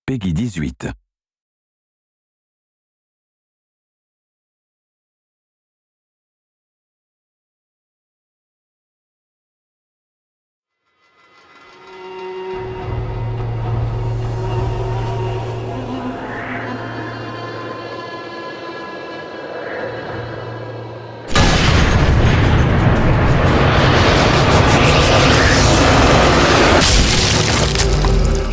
Peggy 18.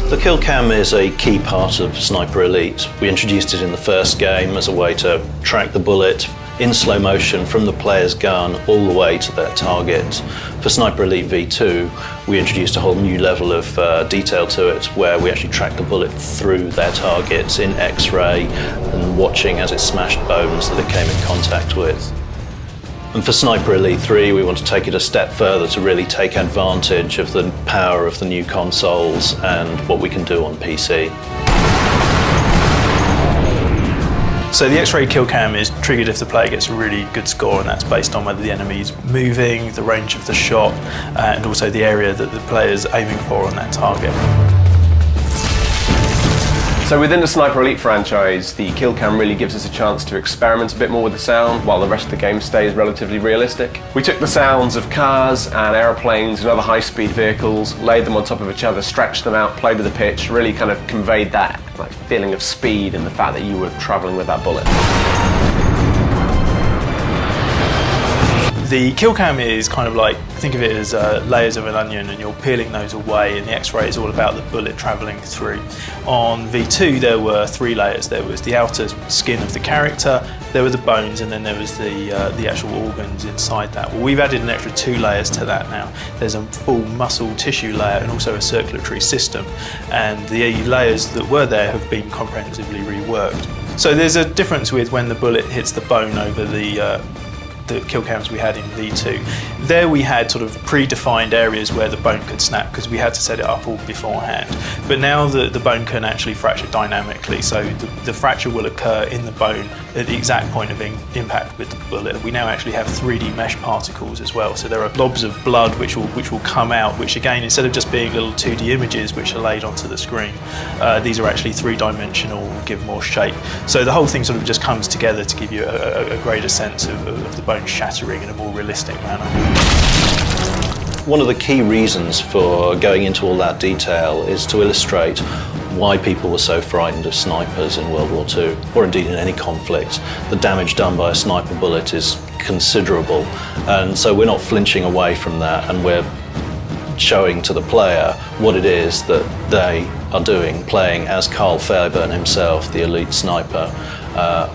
The KillCam is a key part of Sniper Elite. We introduced it in the first game as a way to track the bullet in slow motion from the player's gun all the way to their target. For Sniper Elite V2, we introduced a whole new level of detail to it, where we actually track the bullet through their targets in X-ray and watching as it smashed bones that it came in contact with. And for Sniper Elite 3, we want to take it a step further to really take advantage of the power of the new consoles and what we can do on PC. So the X-ray KillCam is triggered if the player gets a really good score, and that's based on whether the enemy is moving, the range of the shot, and also the area that the player is aiming for on that target. So within the Sniper Elite franchise, the KillCam really gives us a chance to experiment a bit more with the sound while the rest of the game stays relatively realistic. We took the sounds of cars and aeroplanes and other high-speed vehicles, laid them on top of each other, stretched them out, played with the pitch, really kind of conveyed that feeling of speed and the fact that you were travelling with that bullet. The KillCam is kind of like, think of it as layers of an onion, and you're peeling those away, and the X-ray is all about the bullet travelling through. On V2 there were 3 layers. There was the outer skin of the character, there were the bones, and then there was the actual organs inside that. Well, we've added an extra 2 layers to that now. There's a full muscle tissue layer and also a circulatory system, and the layers that were there have been comprehensively reworked. So there's a difference with when the bullet hits the bone over the KillCams we had in V2. There we had sort of predefined areas where the bone could snap because we had to set it up all beforehand. But now the bone can actually fracture dynamically, so the fracture will occur in the bone at the exact point of impact with the bullet. We now actually have 3D mesh particles as well, so there are blobs of blood which will come out, which again, instead of just being little 2D images which are laid onto the screen, these are actually 3-dimensional and give more shape. So the whole thing sort of just comes together to give you a greater sense of the bone shattering in a more realistic manner. One of the key reasons for going into all that detail is to illustrate why people were so frightened of snipers in World War II, or indeed in any conflict. The damage done by a sniper bullet is considerable, and so we're not flinching away from that, and we're showing to the player what it is that they are doing, playing as Carl Fairburn himself, the elite sniper,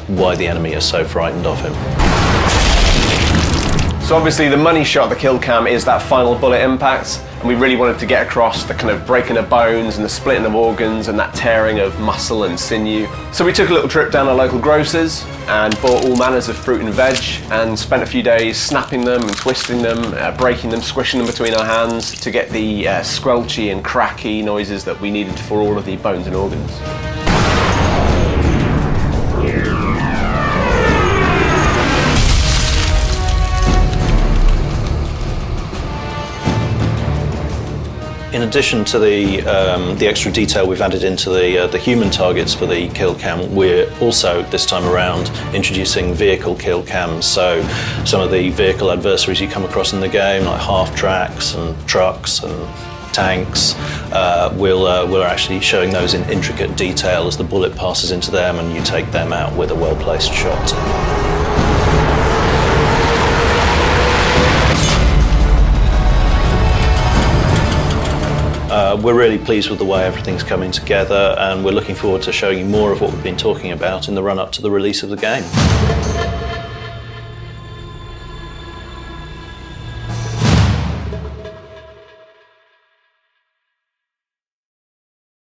why the enemy is so frightened of him. So obviously the money shot of the KillCam is that final bullet impact, and we really wanted to get across the kind of breaking of bones and the splitting of organs and that tearing of muscle and sinew. So we took a little trip down to local grocers and bought all manners of fruit and veg and spent a few days snapping them and twisting them, breaking them, squishing them between our hands to get the squelchy and cracky noises that we needed for all of the bones and organs. In addition to the extra detail we've added into the human targets for the KillCam, we're also, this time around, introducing vehicle KillCams. So some of the vehicle adversaries you come across in the game, like half-tracks and trucks and tanks, we're actually showing those in intricate detail as the bullet passes into them and you take them out with a well-placed shot. We're really pleased with the way everything's coming together, and we're looking forward to showing you more of what we've been talking about in the run-up to the release of the game.